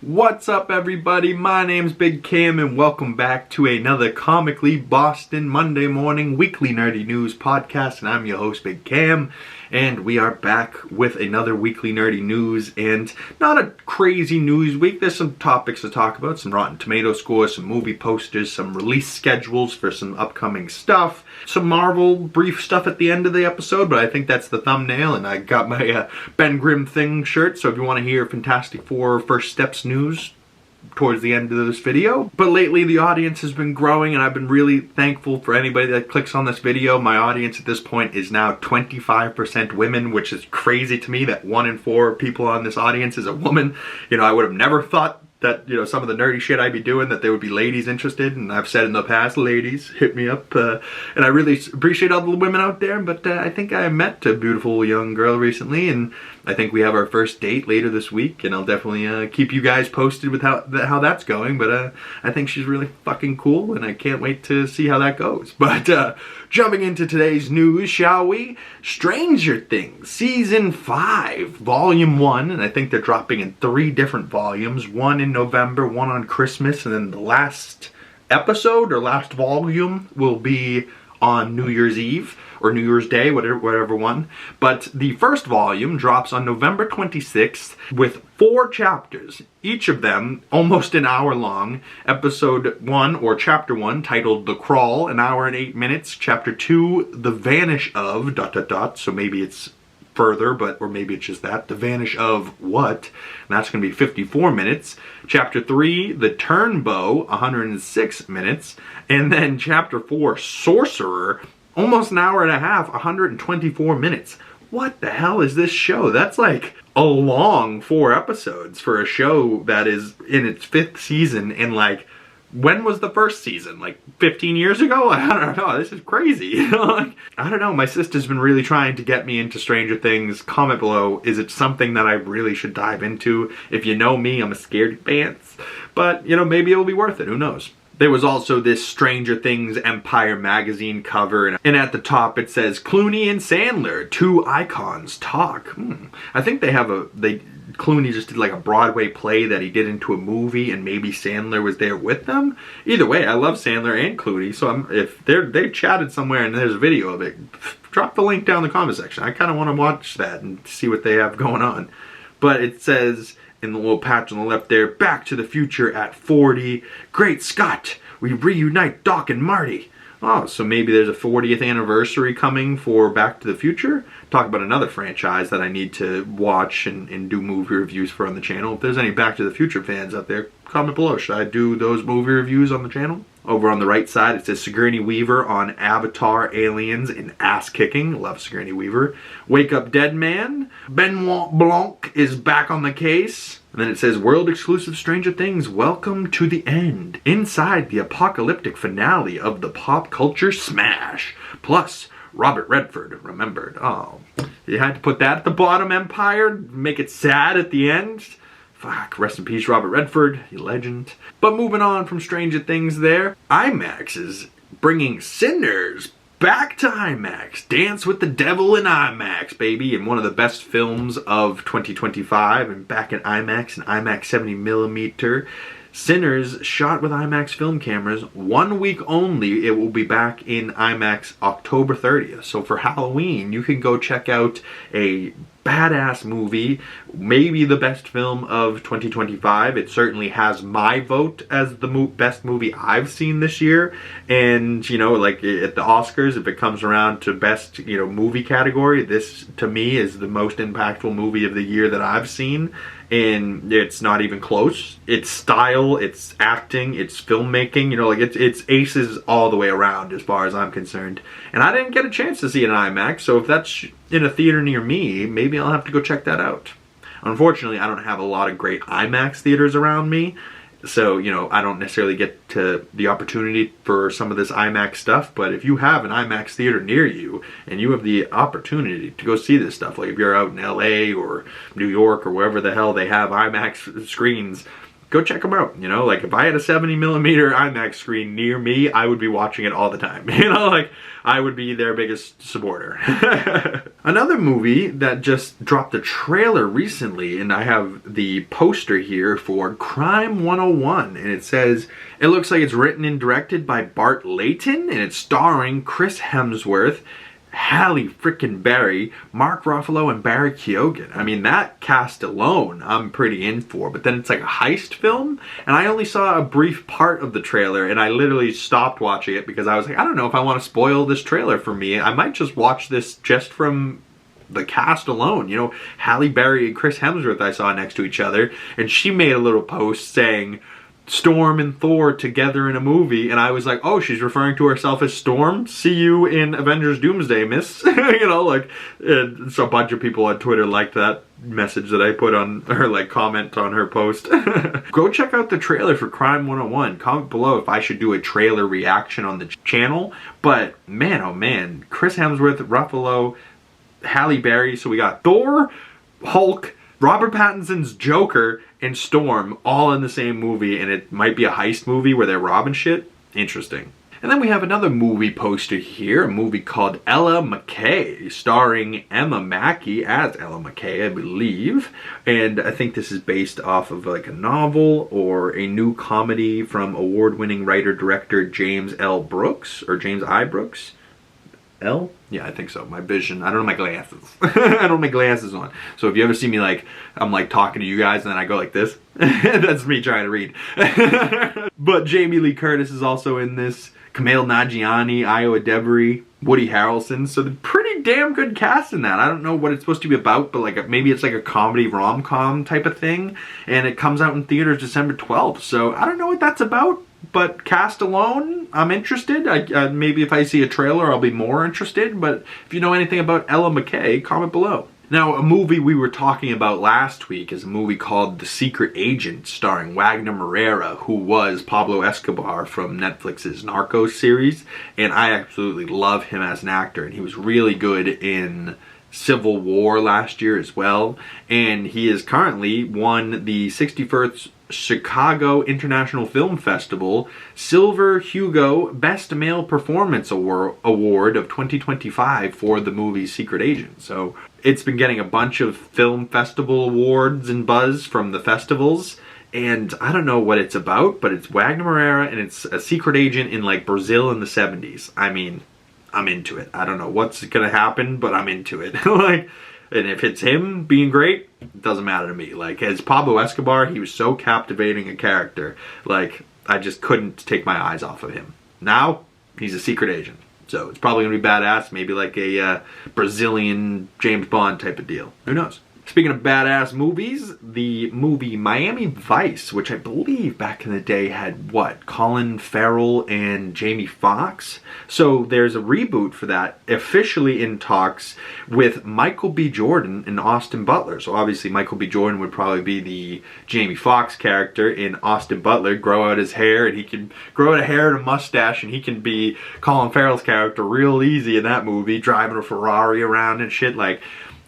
What's up, everybody? My name's Big Cam and welcome back to another Comically Boston Monday morning weekly nerdy news podcast, and I'm your host Big Cam, and we are back with another weekly nerdy news, and not a crazy news week. There's some topics to talk about, some Rotten Tomato scores, some movie posters, some release schedules for some upcoming stuff, some Marvel brief stuff at the end of the episode, but I think that's the thumbnail, and I got my Ben Grimm Thing shirt, so if you want to hear Fantastic Four First Steps news towards the end of this video. But lately the audience has been growing, and I've been really thankful for anybody that clicks on this video. My audience at this point is now 25% women, which is crazy to me that 1 in 4 people on this audience is a woman. You know, I would have never thought that, you know, some of the nerdy shit I'd be doing, that there would be ladies interested, and I've said in the past, ladies, hit me up, and I really appreciate all the women out there, but I think I met a beautiful young girl recently, and I think we have our first date later this week, and I'll definitely keep you guys posted with how that's going, but I think she's really fucking cool, and I can't wait to see how that goes. But jumping into today's news, shall we? Stranger Things Season 5, Volume 1, and I think they're dropping in 3 different volumes, one in November, one on Christmas, and then the last episode, or last volume, will be on New Year's Eve, or New Year's Day, whatever one. But the first volume drops on November 26th with 4 chapters, each of them almost an hour long. Episode 1, or Chapter 1, titled The Crawl, an hour and 8 minutes. Chapter 2, The Vanish of... ... so maybe it's further, or maybe it's just that. The Vanish of what? And that's going to be 54 minutes. Chapter 3, The Turnbow, 106 minutes. And then Chapter 4, Sorcerer, almost an hour and a half, 124 minutes. What the hell is this show? That's like a long 4 episodes for a show that is in its 5th season, and like, when was the first season? Like 15 years ago? I don't know. This is crazy. You know, like, I don't know. My sister's been really trying to get me into Stranger Things. Comment below, is it something that I really should dive into? If you know me, I'm a scaredy pants. But, you know, maybe it'll be worth it. Who knows? There was also this Stranger Things Empire magazine cover, and at the top it says, Clooney and Sandler, 2 icons talk. I think they have Clooney just did like a Broadway play that he did into a movie, and maybe Sandler was there with them. Either way, I love Sandler and Clooney, so if they've chatted somewhere and there's a video of it, drop the link down in the comment section. I kind of want to watch that and see what they have going on. But it says, in the little patch on the left there, Back to the Future at 40. Great Scott, we reunite Doc and Marty. Oh, so maybe there's a 40th anniversary coming for Back to the Future? Talk about another franchise that I need to watch and do movie reviews for on the channel. If there's any Back to the Future fans out there, comment below. Should I do those movie reviews on the channel? Over on the right side, it says Sigourney Weaver on Avatar, Aliens, and Ass Kicking. Love Sigourney Weaver. Wake Up Dead Man. Benoit Blanc is back on the case. And then it says World Exclusive Stranger Things, Welcome to the End. Inside the apocalyptic finale of the pop culture smash. Plus, Robert Redford remembered. Oh, you had to put that at the bottom, Empire? Make it sad at the end? Fuck, rest in peace, Robert Redford, you legend. But moving on from Stranger Things there, Imax is bringing Sinners back to IMAX. Dance with the Devil in IMAX, baby. And one of the best films of 2025, and back in IMAX and IMAX 70mm. Sinners, shot with IMAX film cameras, 1 week only. It will be back in IMAX October 30th. So for Halloween, you can go check out a badass movie, maybe the best film of 2025. It certainly has my vote as the best movie I've seen this year. And, you know, like at the Oscars, if it comes around to best, you know, movie category, this to me is the most impactful movie of the year that I've seen. And it's not even close. It's style, it's acting, it's filmmaking, you know, like it's aces all the way around as far as I'm concerned. And I didn't get a chance to see it in IMAX, so if that's in a theater near me, maybe I'll have to go check that out. Unfortunately, I don't have a lot of great IMAX theaters around me, so, you know, I don't necessarily get to the opportunity for some of this IMAX stuff, but if you have an IMAX theater near you, and you have the opportunity to go see this stuff, like if you're out in LA or New York or wherever the hell they have IMAX screens, go check them out. You know, like if I had a 70mm IMAX screen near me, I would be watching it all the time. You know, like I would be their biggest supporter. Another movie that just dropped a trailer recently, and I have the poster here for Crime 101, and it says, it looks like it's written and directed by Bart Layton, and it's starring Chris Hemsworth, Halle frickin' Berry, Mark Ruffalo, and Barry Keoghan. I mean, that cast alone I'm pretty in for, but then it's like a heist film, and I only saw a brief part of the trailer, and I literally stopped watching it because I was like, I don't know if I want to spoil this trailer for me. I might just watch this just from the cast alone. You know, Halle Berry and Chris Hemsworth I saw next to each other, and she made a little post saying, Storm and Thor together in a movie, and I was like, oh, she's referring to herself as Storm? See you in Avengers Doomsday, miss. You know, like, so a bunch of people on Twitter liked that message that I put on her, like, comment on her post. Go check out the trailer for Crime 101. Comment below if I should do a trailer reaction on the channel. But, man, oh man, Chris Hemsworth, Ruffalo, Halle Berry, so we got Thor, Hulk, Robert Pattinson's Joker, and Storm all in the same movie, and it might be a heist movie where they're robbing shit. Interesting. And then we have another movie poster here, a movie called Ella McCay, starring Emma Mackey as Ella McCay, I believe. And I think this is based off of like a novel or a new comedy from award-winning writer-director James L. Brooks, or James I. Brooks. L? Yeah, I think so. My vision. I don't have my glasses. I don't have my glasses on. So if you ever see me like, I'm like talking to you guys and then I go like this, that's me trying to read. But Jamie Lee Curtis is also in this. Kumail Nanjiani, Iowa Debris, Woody Harrelson. So they're pretty damn good cast in that. I don't know what it's supposed to be about, but like maybe it's like a comedy rom-com type of thing. And it comes out in theaters December 12th. So I don't know what that's about. But cast alone, I'm interested. Maybe if I see a trailer, I'll be more interested. But if you know anything about Ella McCay, comment below. Now, a movie we were talking about last week is a movie called The Secret Agent, starring WAGNER MOURA, who was Pablo Escobar from Netflix's Narcos series. And I absolutely love him as an actor. And he was really good in Civil War last year as well. And he has currently won the 61st Chicago International Film Festival Silver Hugo Best Male Performance Award of 2025 for the movie Secret Agent. So it's been getting a bunch of film festival awards and buzz from the festivals. And I don't know what it's about, but it's WAGNER MOURA and it's a secret agent in like Brazil in the 70s. I mean, I'm into it. I don't know what's gonna happen, but I'm into it. Like, and if it's him being great, it doesn't matter to me. Like, as Pablo Escobar, he was so captivating a character. Like, I just couldn't take my eyes off of him. Now, he's a secret agent. So, it's probably going to be badass. Maybe like a Brazilian James Bond type of deal. Who knows? Speaking of badass movies, the movie Miami Vice, which I believe back in the day had, what, Colin Farrell and Jamie Foxx? So there's a reboot for that, officially in talks with Michael B. Jordan and Austin Butler. So obviously Michael B. Jordan would probably be the Jamie Foxx character, in Austin Butler grow out his hair, and he can grow out a hair and a mustache, and he can be Colin Farrell's character real easy in that movie, driving a Ferrari around and shit. Like,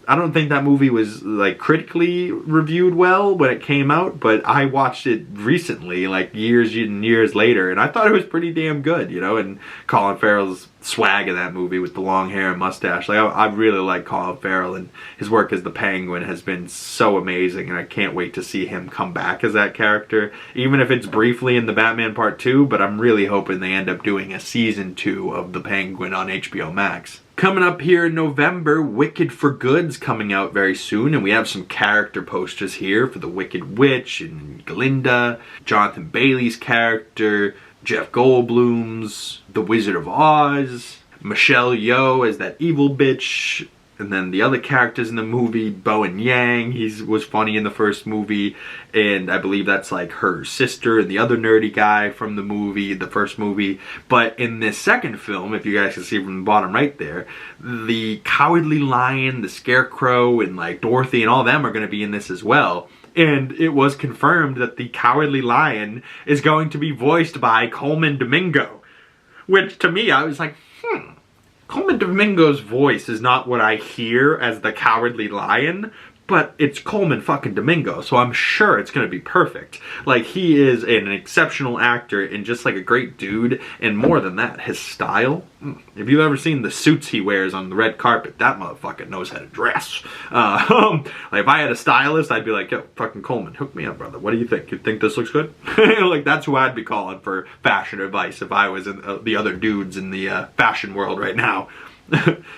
I don't think that movie was like critically reviewed well when it came out, but I watched it recently, like years and years later, and I thought it was pretty damn good, you know. And Colin Farrell's swag in that movie with the long hair and mustache, like I really like Colin Farrell, and his work as the Penguin has been so amazing, and I can't wait to see him come back as that character, even if it's briefly in the Batman Part 2, but I'm really hoping they end up doing a season 2 of the Penguin on HBO Max. Coming up here in November, Wicked for Good's coming out very soon, and we have some character posters here for the Wicked Witch and Glinda, Jonathan Bailey's character, Jeff Goldblum's The Wizard of Oz, Michelle Yeoh as that evil bitch, and then the other characters in the movie, Bowen Yang, he was funny in the first movie, and I believe that's like her sister and the other nerdy guy from the movie, the first movie. But in this second film, if you guys can see from the bottom right there, the Cowardly Lion, the Scarecrow, and like Dorothy and all them are going to be in this as well. And it was confirmed that the Cowardly Lion is going to be voiced by Colman Domingo. Which to me, I was like, Colman Domingo's voice is not what I hear as the Cowardly Lion, but it's Colman fucking Domingo, so I'm sure it's gonna be perfect. Like, he is an exceptional actor and just like a great dude, and more than that, his style. If you've ever seen the suits he wears on the red carpet, that motherfucker knows how to dress. Like, if I had a stylist, I'd be like, yo, fucking Colman, hook me up, brother. What do you think? You think this looks good? Like, that's who I'd be calling for fashion advice if I was in the other dudes in the fashion world right now.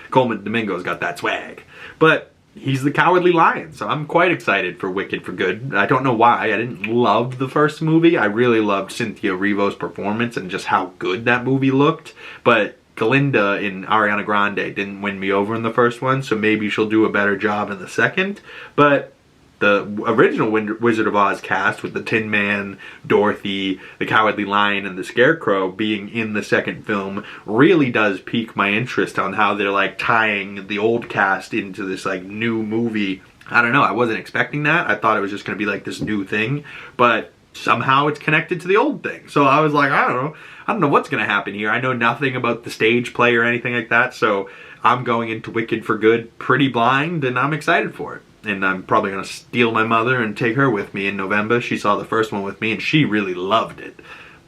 Colman Domingo's got that swag. But he's the Cowardly Lion, so I'm quite excited for Wicked for Good. I don't know why. I didn't love the first movie. I really loved Cynthia Erivo's performance and just how good that movie looked. But Glinda in Ariana Grande didn't win me over in the first one, so maybe she'll do a better job in the second. But the original Wizard of Oz cast with the Tin Man, Dorothy, the Cowardly Lion, and the Scarecrow being in the second film really does pique my interest on how they're like tying the old cast into this like new movie. I don't know, I wasn't expecting that. I thought it was just going to be like this new thing, but somehow it's connected to the old thing. So I was like, I don't know what's going to happen here. I know nothing about the stage play or anything like that, so I'm going into Wicked for Good pretty blind, and I'm excited for it. And I'm probably going to steal my mother and take her with me in November. She saw the first one with me and she really loved it.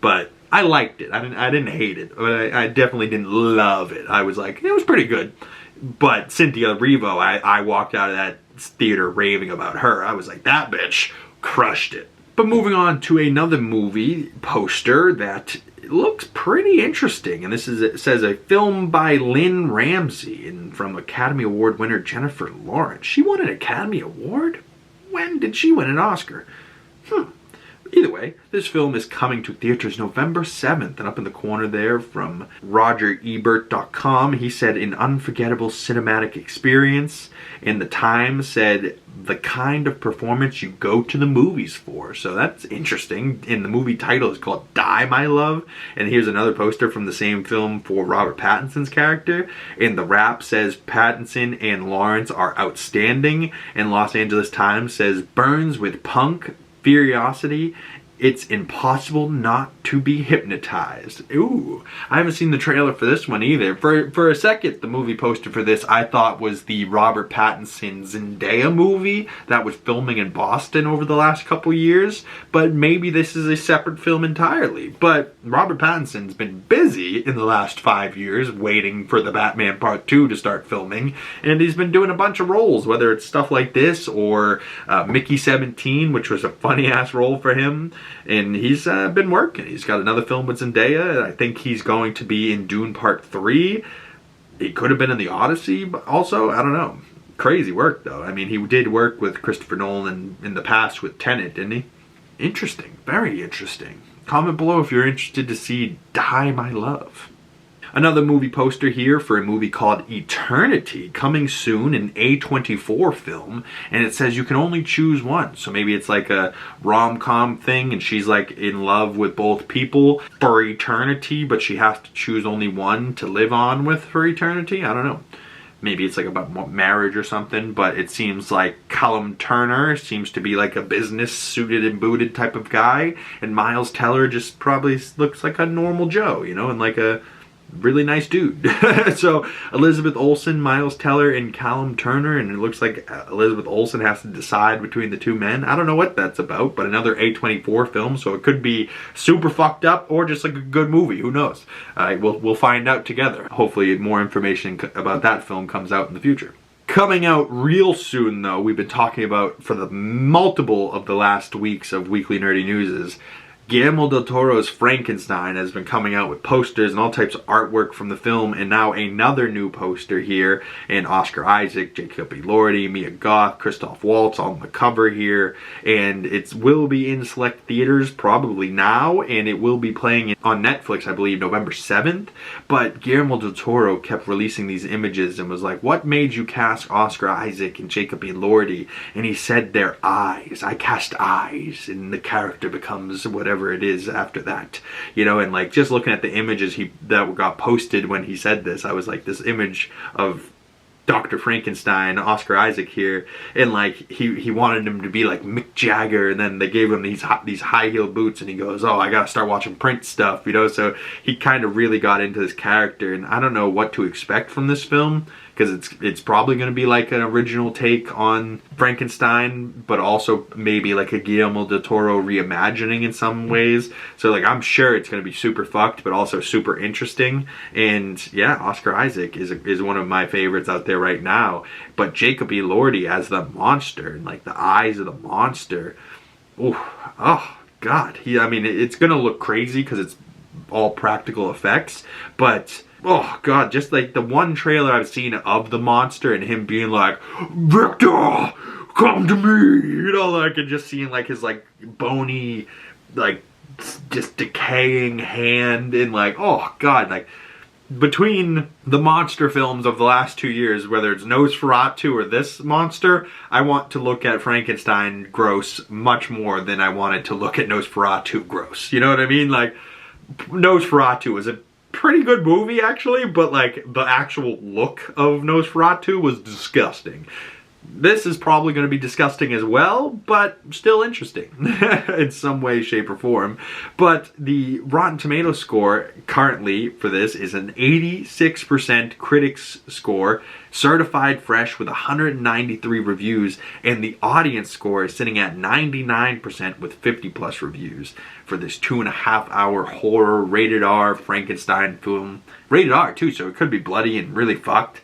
But I liked it. I didn't hate it. But I definitely didn't love it. I was like, it was pretty good. But Cynthia Erivo, I walked out of that theater raving about her. I was like, that bitch crushed it. But moving on to another movie poster that looks pretty interesting, and it says a film by Lynn Ramsey and from Academy Award winner Jennifer Lawrence. She won an Academy Award? When did she win an Oscar? Either way, this film is coming to theaters November 7th, and up in the corner there from RogerEbert.com, he said, an unforgettable cinematic experience, and the Times said, the kind of performance you go to the movies for. So that's interesting. And the movie title is called Die, My Love. And here's another poster from the same film for Robert Pattinson's character. And the wrap says Pattinson and Lawrence are outstanding. And Los Angeles Times says burns with punk, furiosity. It's impossible not to be hypnotized. Ooh, I haven't seen the trailer for this one either. For a second, the movie poster for this I thought was the Robert Pattinson Zendaya movie that was filming in Boston over the last couple years. But maybe this is a separate film entirely. But Robert Pattinson's been busy in the last 5 years waiting for the Batman Part 2 to start filming. And he's been doing a bunch of roles, whether it's stuff like this or Mickey 17, which was a funny-ass role for him. And he's been working. He's got another film with Zendaya. I think he's going to be in Dune Part 3. He could have been in The Odyssey, but also, I don't know. Crazy work, though. I mean, he did work with Christopher Nolan in the past with Tenet, didn't he? Interesting. Very interesting. Comment below if you're interested to see Die, My Love. Another movie poster here for a movie called Eternity, coming soon, an A24 film, and it says you can only choose one. So maybe it's like a rom-com thing, and she's like in love with both people for eternity, but she has to choose only one to live on with for eternity. I don't know. Maybe it's like about marriage or something, but it seems like Callum Turner seems to be like a business suited and booted type of guy, and Miles Teller just probably looks like a normal Joe, you know, and like a really nice dude. So Elizabeth Olsen, Miles Teller, and Callum Turner, and it looks like Elizabeth Olsen has to decide between the two men. I don't know what that's about, but another A24 film, so it could be super fucked up or just like a good movie. Who knows? We'll find out together. Hopefully more information about that film comes out in the future. Coming out real soon, though, we've been talking about for the multiple of the last weeks of Weekly Nerdy News is Guillermo del Toro's Frankenstein has been coming out with posters and all types of artwork from the film, and now another new poster here, and Oscar Isaac, Jacob Elordi, Mia Goth, Christoph Waltz on the cover here, and it will be in select theaters probably now, and it will be playing on Netflix, I believe, November 7th, but Guillermo del Toro kept releasing these images and was like, what made you cast Oscar Isaac and Jacob Elordi? And he said their eyes. I cast eyes, and the character becomes whatever it is after that, you know. And like just looking at the images that got posted when he said this, I was like, this image of Dr. Frankenstein, Oscar Isaac here, and like he wanted him to be like Mick Jagger, and then they gave him these high heel boots, and he goes, oh, I gotta start watching Prince stuff, you know. So he kind of really got into this character, and I don't know what to expect from this film, because it's probably going to be like an original take on Frankenstein, but also maybe like a Guillermo del Toro reimagining in some ways. So like I'm sure it's going to be super fucked, but also super interesting. And yeah, Oscar Isaac is one of my favorites out there right now. But Jacob Elordi as the monster, and like the eyes of the monster. Oh God, I mean, it's going to look crazy because it's all practical effects, but oh God, just like the one trailer I've seen of the monster and him being like, Victor, come to me, you know, like, and just seeing like his like bony, like just decaying hand, and like, oh God, like between the monster films of the last 2 years, whether it's Nosferatu or this monster, I want to look at Frankenstein gross much more than I wanted to look at Nosferatu gross. You know what I mean? Like, Nosferatu was a pretty good movie actually, but like the actual look of Nosferatu was disgusting. This is probably going to be disgusting as well, but still interesting in some way, shape, or form. But the Rotten Tomatoes score currently for this is an 86% critics score, certified fresh with 193 reviews, and the audience score is sitting at 99% with 50 plus reviews for this 2.5 hour horror rated R Frankenstein film. Rated R too, so it could be bloody and really fucked.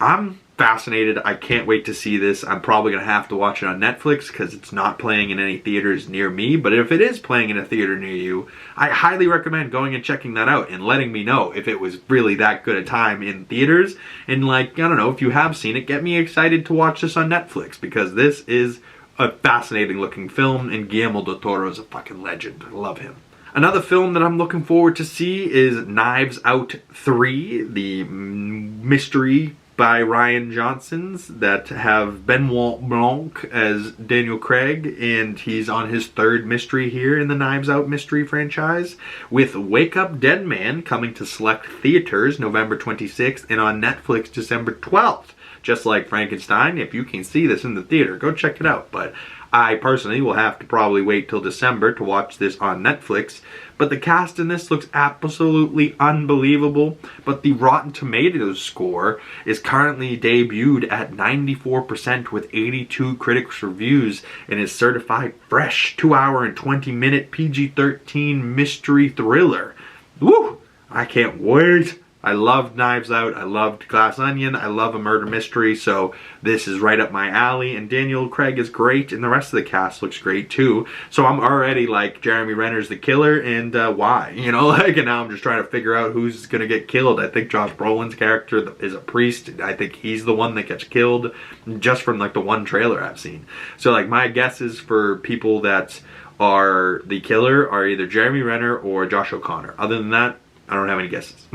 I'm fascinated. I can't wait to see this. I'm probably going to have to watch it on Netflix because it's not playing in any theaters near me. But if it is playing in a theater near you, I highly recommend going and checking that out and letting me know if it was really that good a time in theaters. And like, I don't know, if you have seen it, get me excited to watch this on Netflix, because this is a fascinating looking film, and Guillermo del Toro is a fucking legend. I love him. Another film that I'm looking forward to see is Knives Out 3, the mystery by Rian Johnson's that have Benoit Blanc as Daniel Craig, and he's on his third mystery here in the Knives Out mystery franchise, with Wake Up Dead Man coming to select theaters November 26th and on Netflix December 12th. Just like Frankenstein, if you can see this in the theater, go check it out. But I personally will have to probably wait till December to watch this on Netflix. But the cast in this looks absolutely unbelievable. But the Rotten Tomatoes score is currently debuted at 94% with 82 critics reviews, and is certified fresh 2 hour and 20 minute PG-13 mystery thriller. Woo! I can't wait. I loved Knives Out, I loved Glass Onion, I love a murder mystery, so this is right up my alley, and Daniel Craig is great, and the rest of the cast looks great too. So I'm already like, Jeremy Renner's the killer, and why? You know, like, and now I'm just trying to figure out who's gonna get killed. I think Josh Brolin's character is a priest. I think he's the one that gets killed, just from like the one trailer I've seen. So like, my guesses for people that are the killer are either Jeremy Renner or Josh O'Connor. Other than that, I don't have any guesses.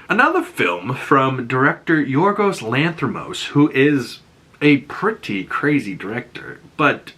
Another film from director Yorgos Lanthimos, who is a pretty crazy director, but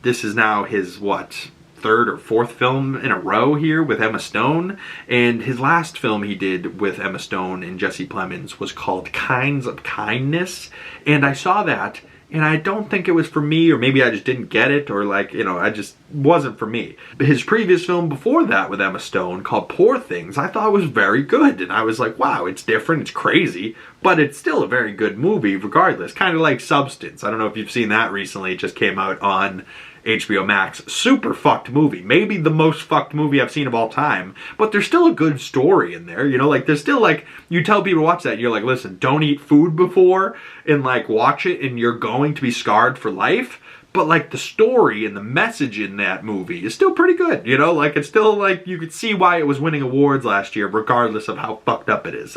this is now his, what, third or fourth film in a row here with Emma Stone, and his last film he did with Emma Stone and Jesse Plemons was called Kinds of Kindness, and I saw that, and I don't think it was for me, or maybe I just didn't get it, or like, you know, I just wasn't for me. His previous film before that with Emma Stone, called Poor Things, I thought was very good, and I was like, wow, it's different, it's crazy, but it's still a very good movie regardless. Kind of like Substance. I don't know if you've seen that recently. It just came out on HBO Max. Super fucked movie. Maybe the most fucked movie I've seen of all time. But there's still a good story in there. You know, like, there's still, like, you tell people to watch that, you're like, listen, don't eat food before, and, like, watch it, and you're going to be scarred for life. But, like, the story and the message in that movie is still pretty good. You know, like, it's still, like, you could see why it was winning awards last year, regardless of how fucked up it is.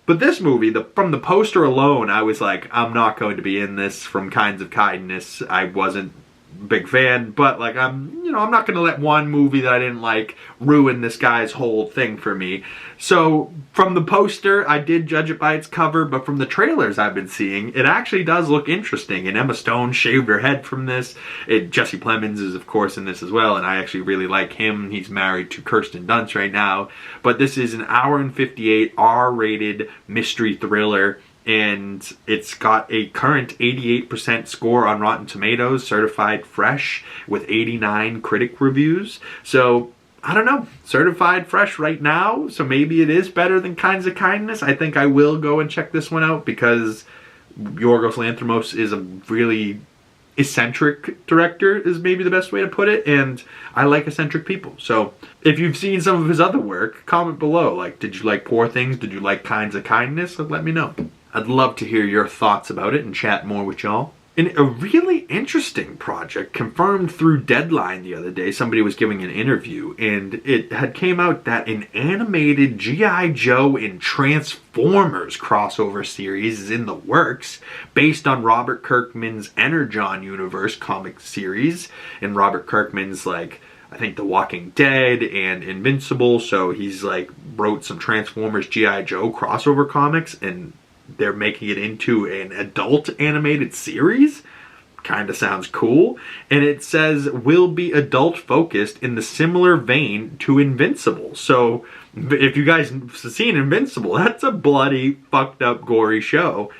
But this movie, from the poster alone, I was like, I'm not going to be in this. From Kinds of Kindness, I wasn't big fan, but like, I'm not gonna let one movie that I didn't like ruin this guy's whole thing for me. So from the poster, I did judge it by its cover, but from the trailers I've been seeing, it actually does look interesting. And Emma Stone shaved her head from this. Jesse Plemons is of course in this as well, and I actually really like him. He's married to Kirsten Dunst right now. But this is an hour and 58 R-rated mystery thriller, and it's got a current 88% score on Rotten Tomatoes, certified fresh, with 89 critic reviews. So I don't know, certified fresh right now, so maybe it is better than Kinds of Kindness. I think I will go and check this one out because Yorgos Lanthimos is a really eccentric director, is maybe the best way to put it, and I like eccentric people. So if you've seen some of his other work, comment below. Like, did you like Poor Things? Did you like Kinds of Kindness? Let me know. I'd love to hear your thoughts about it and chat more with y'all. And a really interesting project confirmed through Deadline the other day. Somebody was giving an interview, and it had came out that an animated G.I. Joe and Transformers crossover series is in the works, based on Robert Kirkman's Energon universe comic series. And Robert Kirkman's like, I think The Walking Dead and Invincible, so he's like wrote some Transformers G.I. Joe crossover comics, and they're making it into an adult animated series. Kind of sounds cool. And it says will be adult focused in the similar vein to Invincible. So if you guys have seen Invincible, that's a bloody, fucked up, gory show.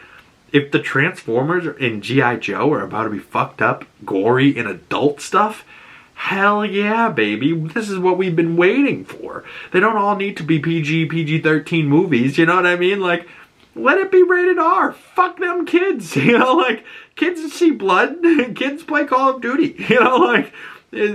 If the Transformers and G.I. Joe are about to be fucked up, gory, and adult stuff, hell yeah, baby. This is what we've been waiting for. They don't all need to be PG-13 movies, you know what I mean? Like, let it be rated R. Fuck them kids. You know, like, kids see blood. Kids play Call of Duty. You know, like,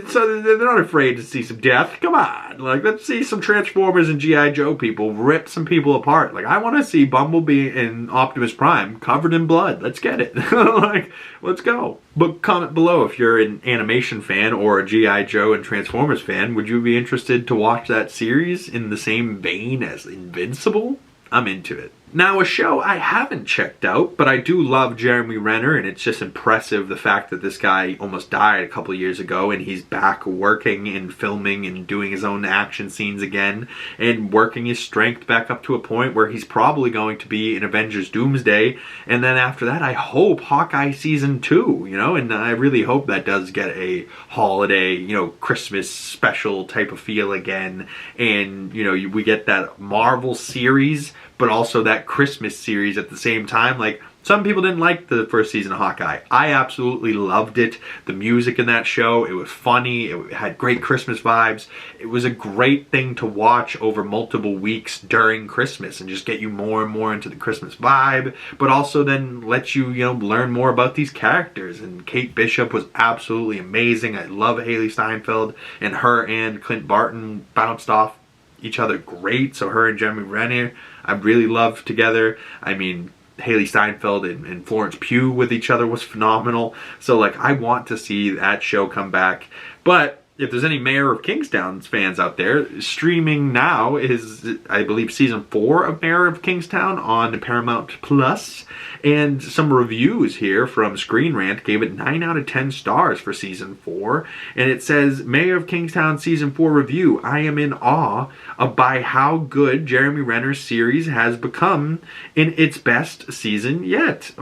so they're not afraid to see some death. Come on. Like, let's see some Transformers and G.I. Joe people rip some people apart. Like, I want to see Bumblebee and Optimus Prime covered in blood. Let's get it. Like, let's go. But comment below if you're an animation fan or a G.I. Joe and Transformers fan. Would you be interested to watch that series in the same vein as Invincible? I'm into it. Now, a show I haven't checked out, but I do love Jeremy Renner, and it's just impressive the fact that this guy almost died a couple of years ago, and he's back working and filming and doing his own action scenes again, and working his strength back up to a point where he's probably going to be in Avengers Doomsday, and then after that, I hope Hawkeye Season 2, you know, and I really hope that does get a holiday, you know, Christmas special type of feel again, and, you know, we get that Marvel series, but also that Christmas series at the same time. Like, some people didn't like the first season of Hawkeye. I absolutely loved it. The music in that show, it was funny. It had great Christmas vibes. It was a great thing to watch over multiple weeks during Christmas and just get you more and more into the Christmas vibe, but also then let you, you know, learn more about these characters. And Kate Bishop was absolutely amazing. I love Haley Steinfeld, and her and Clint Barton bounced off each other great. So her and Jeremy Renner, I really loved together. I mean, Haley Steinfeld and Florence Pugh with each other was phenomenal. So, like, I want to see that show come back. But if there's any Mayor of Kingstown fans out there, streaming now is, I believe, Season 4 of Mayor of Kingstown on Paramount Plus. And some reviews here from Screen Rant gave it 9 out of 10 stars for Season 4. And it says, Mayor of Kingstown Season 4 review, I am in awe by how good Jeremy Renner's series has become in its best season yet.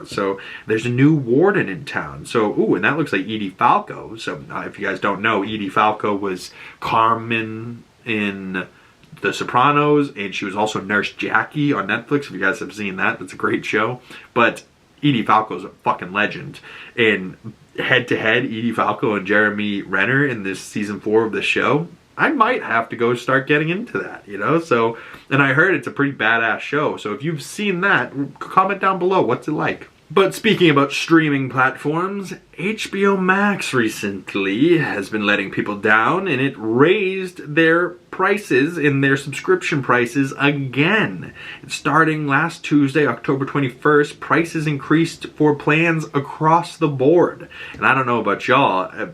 So there's a new warden in town. So, and that looks like Edie Falco. So if you guys don't know, Edie Falco was Carmen in The Sopranos, and she was also Nurse Jackie on Netflix. If you guys have seen that, that's a great show. But Edie Falco's a fucking legend. And head-to-head, Edie Falco and Jeremy Renner in this Season 4 of the show, I might have to go start getting into that, you know? So, and I heard it's a pretty badass show. So if you've seen that, comment down below. What's it like? But speaking about streaming platforms, HBO Max recently has been letting people down, and it raised their prices in their subscription prices again. Starting last Tuesday, October 21st, prices increased for plans across the board. And I don't know about y'all,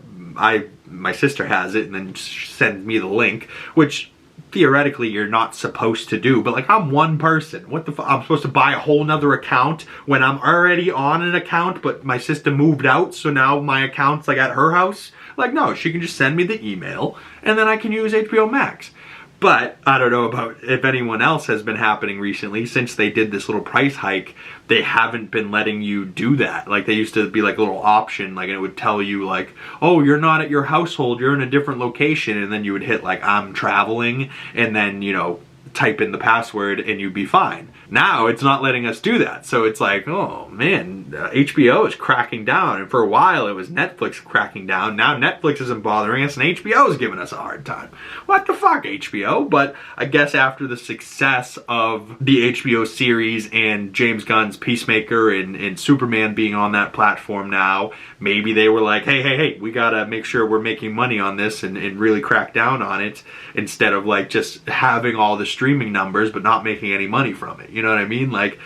my sister has it and then sends me the link, which theoretically you're not supposed to do, but like, I'm one person. What the fuck? I'm supposed to buy a whole nother account when I'm already on an account, but my sister moved out, so now my account's like at her house? Like, no, she can just send me the email and then I can use HBO Max. But I don't know about if anyone else has been happening recently. Since they did this little price hike, they haven't been letting you do that. Like, they used to be like a little option, like, and it would tell you like, oh, you're not at your household, you're in a different location, and then you would hit like, I'm traveling, and then, you know, type in the password and you'd be fine. Now it's not letting us do that. So it's like, oh man, HBO is cracking down. And for a while it was Netflix cracking down. Now Netflix isn't bothering us and HBO is giving us a hard time. What the fuck, HBO? But I guess after the success of the HBO series and James Gunn's Peacemaker and Superman being on that platform now, maybe they were like, hey, we gotta make sure we're making money on this and really crack down on it, instead of like just having all the streaming numbers but not making any money from it. You know what I mean? Like,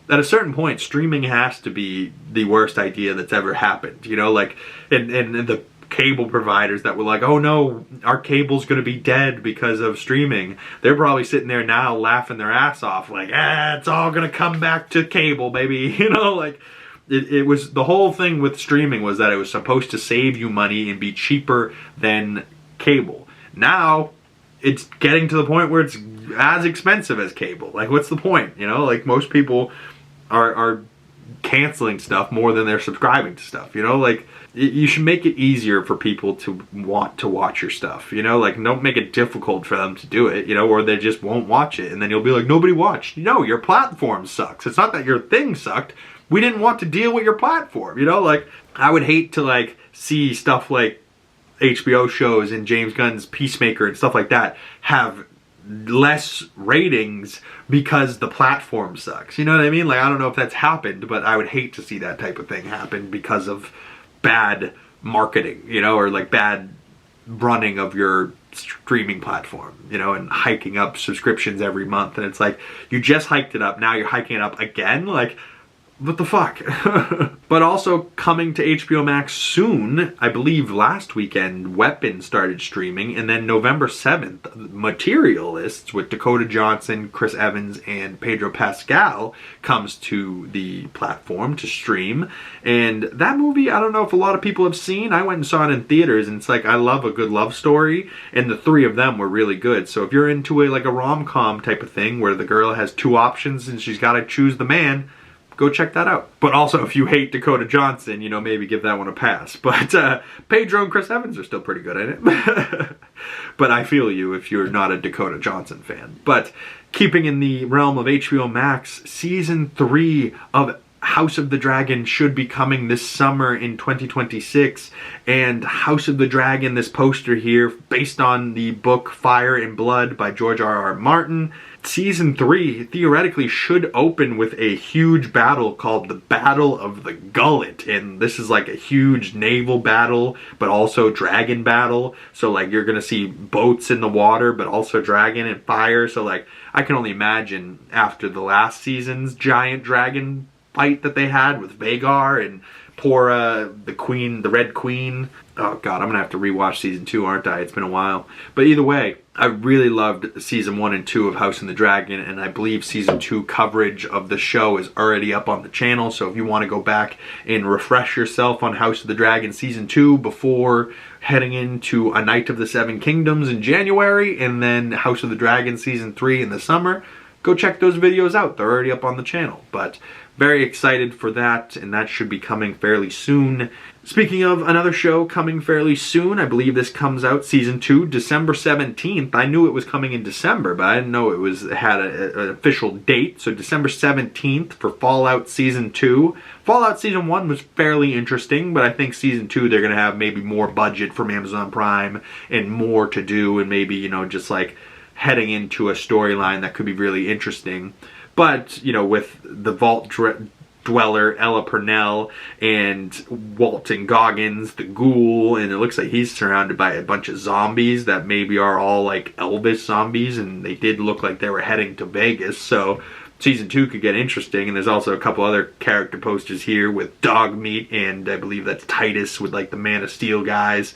at a certain point, streaming has to be the worst idea that's ever happened. You know, like, and the cable providers that were like, oh no, our cable's gonna be dead because of streaming, they're probably sitting there now laughing their ass off like, it's all gonna come back to cable, baby. You know, like, it was, the whole thing with streaming was that it was supposed to save you money and be cheaper than cable. Now it's getting to the point where it's as expensive as cable. Like, what's the point? You know, like, most people are canceling stuff more than they're subscribing to stuff. You know, like, you should make it easier for people to want to watch your stuff. You know, like, don't make it difficult for them to do it, you know, or they just won't watch it. And then you'll be like, nobody watched. No, your platform sucks. It's not that your thing sucked. We didn't want to deal with your platform. You know, like, I would hate to, like, see stuff like HBO shows and James Gunn's Peacemaker and stuff like that have less ratings because the platform sucks. You know what I mean? Like, I don't know if that's happened, but I would hate to see that type of thing happen because of bad marketing, you know, or like bad running of your streaming platform, you know, and hiking up subscriptions every month. And it's like, you just hiked it up, now you're hiking it up again? Like, what the fuck? But also coming to HBO Max soon, I believe last weekend, Weapon started streaming, and then November 7th, Materialists with Dakota Johnson, Chris Evans, and Pedro Pascal comes to the platform to stream. And that movie, I don't know if a lot of people have seen. I went and saw it in theaters, and it's like, I love a good love story, and the three of them were really good. So if you're into like a rom-com type of thing where the girl has two options and she's got to choose the man, go check that out. But also, if you hate Dakota Johnson, you know, maybe give that one a pass. But Pedro and Chris Evans are still pretty good in it. But I feel you if you're not a Dakota Johnson fan. But keeping in the realm of HBO Max, Season 3 of House of the Dragon should be coming this summer in 2026. And House of the Dragon, this poster here, based on the book Fire and Blood by George R.R. Martin, Season 3 theoretically should open with a huge battle called the Battle of the Gullet. And this is like a huge naval battle, but also dragon battle. So like, you're gonna see boats in the water, but also dragon and fire. So like, I can only imagine after the last season's giant dragon fight that they had with Vagar and Pora, the queen, the Red Queen. Oh god, I'm gonna have to rewatch Season 2, aren't I? It's been a while. But either way, I really loved Season 1 and 2 of House of the Dragon, and I believe Season 2 coverage of the show is already up on the channel, so if you want to go back and refresh yourself on House of the Dragon Season 2 before heading into A Night of the Seven Kingdoms in January, and then House of the Dragon Season 3 in the summer, go check those videos out. They're already up on the channel. But very excited for that, and that should be coming fairly soon. Speaking of another show coming fairly soon, I believe this comes out, Season 2, December 17th. I knew it was coming in December, but I didn't know it had an official date. So December 17th for Fallout Season 2. Fallout Season 1 was fairly interesting, but I think Season 2 they're going to have maybe more budget from Amazon Prime and more to do, and maybe, you know, just like heading into a storyline that could be really interesting. But, you know, with the Vault Dweller, Ella Purnell, and Walton Goggins, the Ghoul, and it looks like he's surrounded by a bunch of zombies that maybe are all like Elvis zombies, and they did look like they were heading to Vegas, so Season 2 could get interesting. And there's also a couple other character posters here with Dogmeat, and I believe that's Titus with like the Man of Steel guys,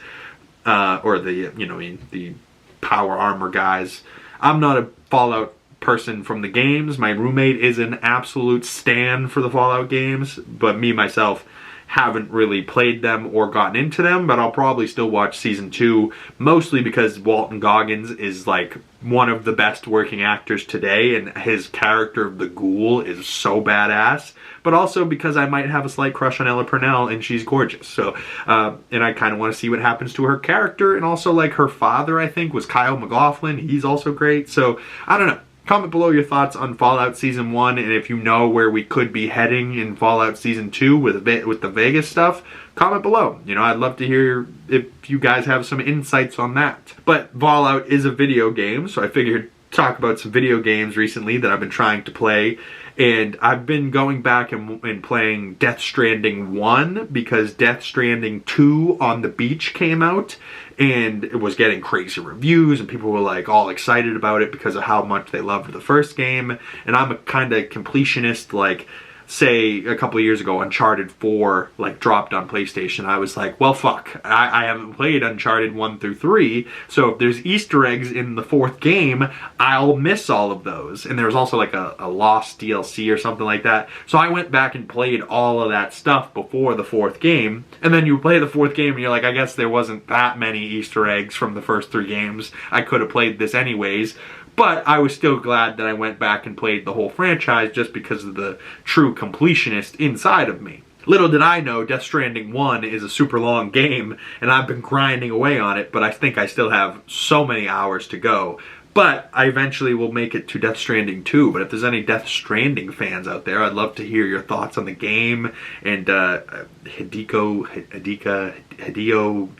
or the, you know, the power armor guys. I'm not a Fallout person from the games. My roommate is an absolute stan for the Fallout games, but me myself haven't really played them or gotten into them, but I'll probably still watch Season 2, mostly because Walton Goggins is like one of the best working actors today, and his character of the Ghoul is so badass, but also because I might have a slight crush on Ella Purnell, and she's gorgeous. So, and I kind of want to see what happens to her character, and also like her father, I think, was Kyle MacLachlan. He's also great, so I don't know. comment below your thoughts on Fallout Season 1, and if you know where we could be heading in Fallout Season 2 with the Vegas stuff, comment below. You know, I'd love to hear if you guys have some insights on that. But Fallout is a video game, so I figured talk about some video games recently that I've been trying to play. And I've been going back and playing Death Stranding 1 because Death Stranding 2 on the beach came out and it was getting crazy reviews and people were like all excited about it because of how much they loved the first game. And I'm a kind of completionist, like say a couple of years ago Uncharted 4 like dropped on PlayStation. I was like, well fuck, I haven't played Uncharted 1 through 3, so if there's Easter eggs in the 4th game, I'll miss all of those. And there was also like a lost DLC or something like that. So I went back and played all of that stuff before the 4th game. And then you play the 4th game and you're like, I guess there wasn't that many Easter eggs from the first 3 games. I could have played this anyways. But I was still glad that I went back and played the whole franchise just because of the true completionist inside of me. Little did I know Death Stranding 1 is a super long game and I've been grinding away on it, but I think I still have so many hours to go. But I eventually will make it to Death Stranding 2. But if there's any Death Stranding fans out there, I'd love to hear your thoughts on the game. And Hideo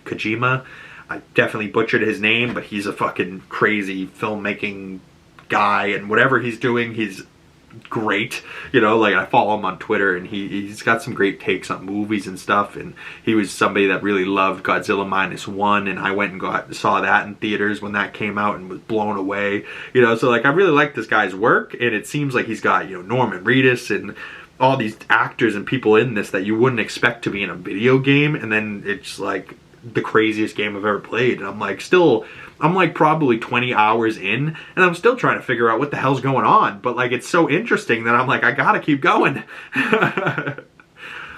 Kojima, I definitely butchered his name, but he's a fucking crazy filmmaking guy, and whatever he's doing, he's great. You know, like I follow him on Twitter, and he's got some great takes on movies and stuff, and he was somebody that really loved Godzilla -1, and I went and saw that in theaters when that came out and was blown away. You know, so like I really like this guy's work, and it seems like he's got, you know, Norman Reedus and all these actors and people in this that you wouldn't expect to be in a video game, and then it's like the craziest game I've ever played. And I'm like probably 20 hours in and I'm still trying to figure out what the hell's going on, but like it's so interesting that I'm like, I gotta keep going.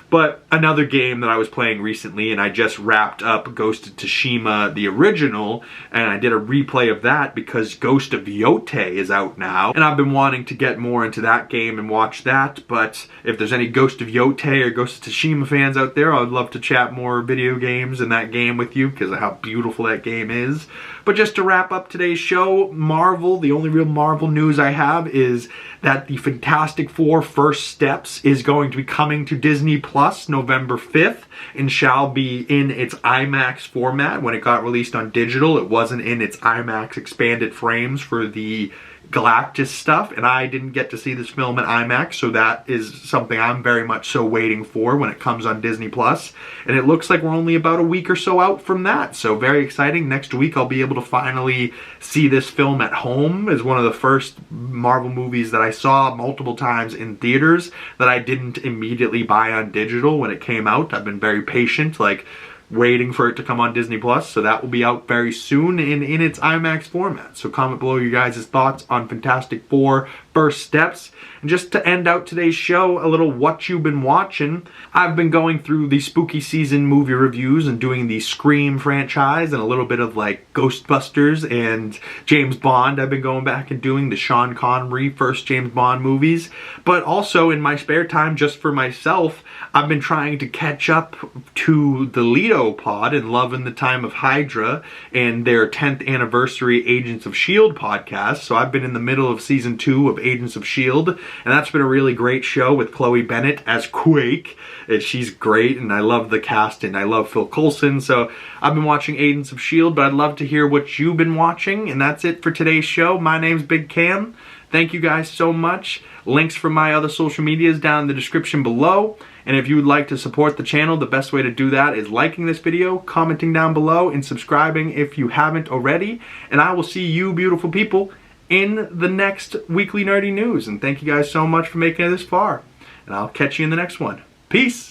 But another game that I was playing recently, and I just wrapped up Ghost of Tsushima, the original, and I did a replay of that because Ghost of Yotei is out now. And I've been wanting to get more into that game and watch that, but if there's any Ghost of Yotei or Ghost of Tsushima fans out there, I'd love to chat more video games in that game with you because of how beautiful that game is. But just to wrap up today's show, Marvel, the only real Marvel news I have is that the Fantastic Four First Steps is going to be coming to Disney Plus November 5th and shall be in its IMAX format. When it got released on digital, it wasn't in its IMAX expanded frames for the Galactus stuff, and I didn't get to see this film in IMAX, so that is something I'm very much so waiting for when it comes on Disney Plus. And it looks like we're only about a week or so out from that, so very exciting. Next week I'll be able to finally see this film at home. As one of the first Marvel movies that I saw multiple times in theaters that I didn't immediately buy on digital when it came out. I've been very patient, like waiting for it to come on Disney Plus, so that will be out very soon in its IMAX format. So comment below your guys' thoughts on Fantastic Four First Steps. And just to end out today's show, a little what you've been watching. I've been going through the spooky season movie reviews and doing the Scream franchise and a little bit of like Ghostbusters and James Bond. I've been going back and doing the Sean Connery first James Bond movies. But also in my spare time, just for myself, I've been trying to catch up to the Leto pod and Love in the Time of Hydra and their 10th anniversary Agents of S.H.I.E.L.D. podcast. So I've been in the middle of season 2 of Agents of S.H.I.E.L.D. and that's been a really great show with Chloe Bennett as Quake. And she's great, and I love the cast, and I love Phil Coulson. So I've been watching Agents of S.H.I.E.L.D., but I'd love to hear what you've been watching. And that's it for today's show. My name's Big Cam. Thank you guys so much. Links for my other social medias down in the description below. And if you would like to support the channel, the best way to do that is liking this video, commenting down below, and subscribing if you haven't already. And I will see you beautiful people in the next weekly nerdy news. And thank you guys so much for making it this far. And I'll catch you in the next one. Peace!